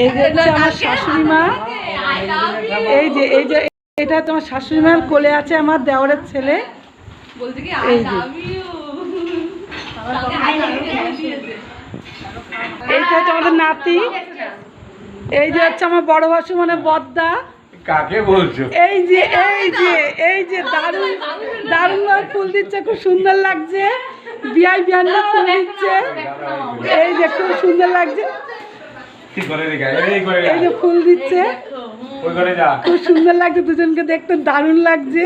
এই যে হচ্ছে আমার শাশুড়ি মা। এই যে এটা তোমার শাশুড়ি মার কোলে আছে আমার দেওরের ছেলে। এই যে এইটা হচ্ছে আমাদের নাতি। এই যে হচ্ছে আমার বড় ভাসু মানে বদ্দা। কাকে বলছো? এই যে দারুণ দারুণ ফুল দিচ্ছে, খুব সুন্দর লাগছে। বিয়াই বিয়ান্না ফুল দিচ্ছে, এই যে খুব সুন্দর লাগছে। এই যে ফুল দিচ্ছে, খুব সুন্দর লাগছে, দুজনকে দেখতে দারুণ লাগছে।